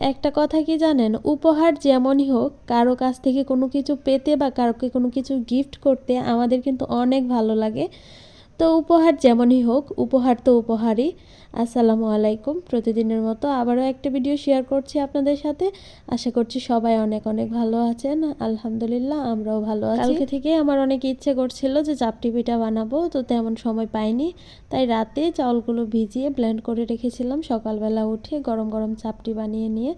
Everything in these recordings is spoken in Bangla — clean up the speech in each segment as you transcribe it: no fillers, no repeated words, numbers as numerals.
একটা কথা কি জানেন, উপহার যেমনই হোক কারো কাছ থেকে কোনো কিছু পেতে বা কারোকে কোনো কিছু গিফট করতে আমাদের কিন্তু অনেক ভালো লাগে। তো উপহার যেমনই হোক, উপহার তো উপহারই। আসসালামু আলাইকুম। প্রতিদিনের মতো আবারও একটা ভিডিও শেয়ার করছি আপনাদের সাথে। আশা করছি সবাই অনেক অনেক ভালো আছেন। আলহামদুলিল্লাহ আমরাও ভালো আছি। কালকে থেকে আমার অনেক ইচ্ছে করছিল যে চাপটি পিঠা বানাবো, তো তেমন সময় পাইনি। তাই রাতে চাউলগুলো ভিজিয়ে ব্লেন্ড করে রেখেছিলাম। সকালবেলা উঠে গরম গরম চাপটি বানিয়ে নিয়ে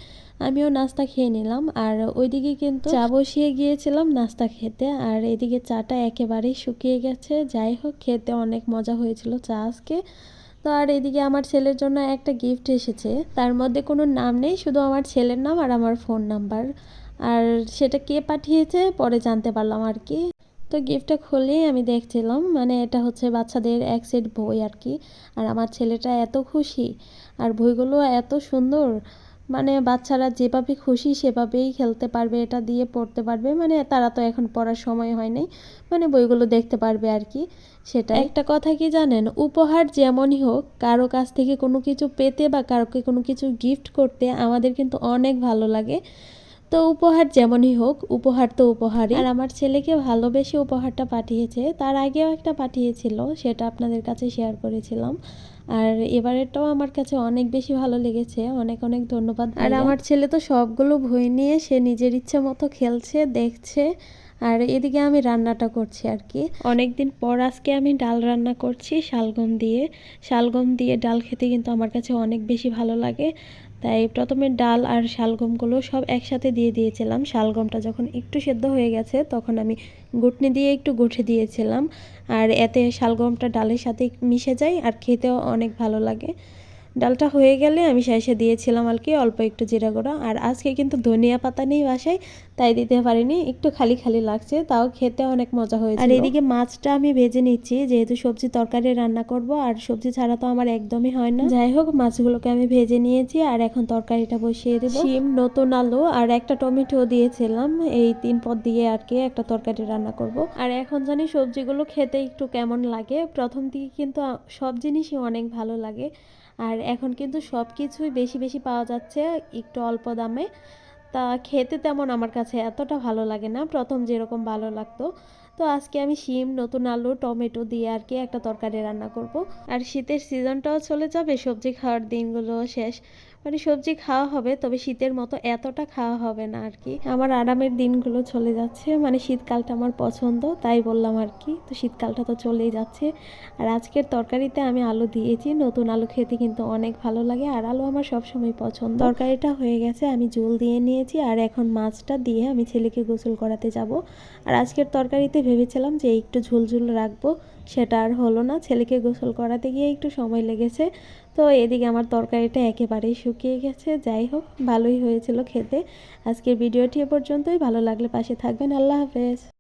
আমিও নাস্তা খেয়ে নিলাম। আর ওইদিকে কিন্তু চা বসিয়ে গিয়েছিলাম নাস্তা খেতে, আর এদিকে চাটা একেবারেই শুকিয়ে গেছে। যাই হোক, খেতে অনেক মজা হয়েছিল চা আজকে। তো আর এদিকে আমার ছেলের জন্য একটা গিফট এসেছে, তার মধ্যে কোনো নাম নেই, শুধু আমার ছেলের নাম আর আমার ফোন নাম্বার। আর সেটা কে পাঠিয়েছে পরে জানতে পারলাম আর কি। তো গিফটটা খুলেই আমি দেখছিলাম, মানে এটা হচ্ছে বাচ্চাদের এক সেট বই আর কি। আর আমার ছেলেটা এত খুশি, আর বইগুলো এত সুন্দর, মানে বাচ্চারা যেভাবে খুশি সেভাবেই খেলতে পারবে, এটা দিয়ে পড়তে পারবে। মানে তারা তো এখন পড়ার সময় হয় নাই, মানে বইগুলো দেখতে পারবে আর কি। সেটা একটা কথা কি জানেন, উপহার যেমনই হোক কারো কাছ থেকে কোনো কিছু পেতে বা কারোকে কোনো কিছু গিফট করতে আমাদের কিন্তু অনেক ভালো লাগে। তো উপহার যেমনই হোক, উপহার তো উপহারই। আর আমার ছেলেকে ভালোবেসে উপহারটা পাঠিয়েছে, তার আগেও একটা পাঠিয়েছিল, সেটা আপনাদের কাছে শেয়ার করেছিলাম। আর এবারেরটাও আমার কাছে অনেক বেশি ভালো লেগেছে। অনেক অনেক ধন্যবাদ। আর আমার ছেলে তো সবগুলো বই নিয়ে সে নিজের ইচ্ছে মতো খেলছে, দেখছে। আর এদিকে আমি রান্নাটা করছি আর কি। অনেকদিন পর আজকে আমি ডাল রান্না করছি শালগম দিয়ে। শালগম দিয়ে ডাল খেতে কিন্তু আমার কাছে অনেক বেশি ভালো লাগে। তাই প্রথমে ডাল আর শালগমগুলো সব একসাথে দিয়ে দিয়েছিলাম। শালগমটা যখন একটু সেদ্ধ হয়ে গেছে তখন আমি ঘুটনি দিয়ে একটু গুঁঠে দিয়েছিলাম। আর এতে শালগমটা ডালের সাথে মিশে যায় আর খেতেও অনেক ভালো লাগে। ডালটা হয়ে গেলে আমি শেষে দিয়েছিলাম আর কি অল্প একটু জিরা গুঁড়া। আর আজকে কিন্তু ধনিয়া পাতা নেই বাসায়, তাই দিতে পারিনি, একটু খালি খালি লাগছে, তাও খেতে অনেক মজা হয়েছে। আর এদিকে মাছটা আমি ভেজে নিচ্ছি, যেহেতু সবজি তরকারি রান্না করব, আর সবজি ছাড়া তো আমার একদমই হয় না। যাই হোক, মাছগুলোকে আমি ভেজে নিয়েছি আর এখন তরকারিটা বসিয়ে দেব। শিম, নতুন আলু আর একটা টমেটো দিয়েছিলাম, এই 3 পদ দিয়ে আর কি একটা তরকারি রান্না করব। আর এখন জানি সবজিগুলো খেতে একটু কেমন লাগে, প্রথম দিকে কিন্তু সব জিনিসই অনেক ভালো লাগে। আর এখন কিন্তু সব কিছুই বেশি বেশি পাওয়া যাচ্ছে একটু অল্প দামে। তা খেতে তেমন আমার কাছে এতটা ভালো লাগে না, প্রথম যেরকম ভালো লাগতো। তো আজকে আমি শিম, নতুন আলু, টমেটো দিয়ে আর কি একটা তরকারি রান্না করব। আর শীতের সিজনটাও চলে যাবে, সবজি খাওয়ার দিনগুলো শেষ। মানে সবজি খাওয়া হবে, তবে শীতের মতো এতটা খাওয়া হবে না আর কি। আমার আরামের দিনগুলো চলে যাচ্ছে, মানে শীতকালটা আমার পছন্দ, তাই বললাম আর কি। তো শীতকালটা তো চলেই যাচ্ছে। আর আজকের তরকারিতে আমি আলু দিয়েছি, নতুন আলু খেতে কিন্তু অনেক ভালো লাগে, আর আলু আমার সবসময় পছন্দ। তরকারিটা হয়ে গেছে, আমি ঝোল দিয়ে নিয়েছি, আর এখন মাছটা দিয়ে আমি ছেলেকে গোসল করাতে যাব। আর আজকের তরকারিতে ভেবেছিলাম যে একটু ঝোল ঝোল রাখবো, সেটা আর হলো না। ছেলেকে গোসল করাতে গিয়ে একটু সময় লেগেছে। তো এদিকে আমার তরকারিটা একেবারেই শুকিয়ে গেছে। যাই হোক, ভালোই হয়েছিল খেতে। আজকের ভিডিওটি এ পর্যন্তই। ভালো লাগলে পাশে থাকবেন। আল্লাহ হাফেজ।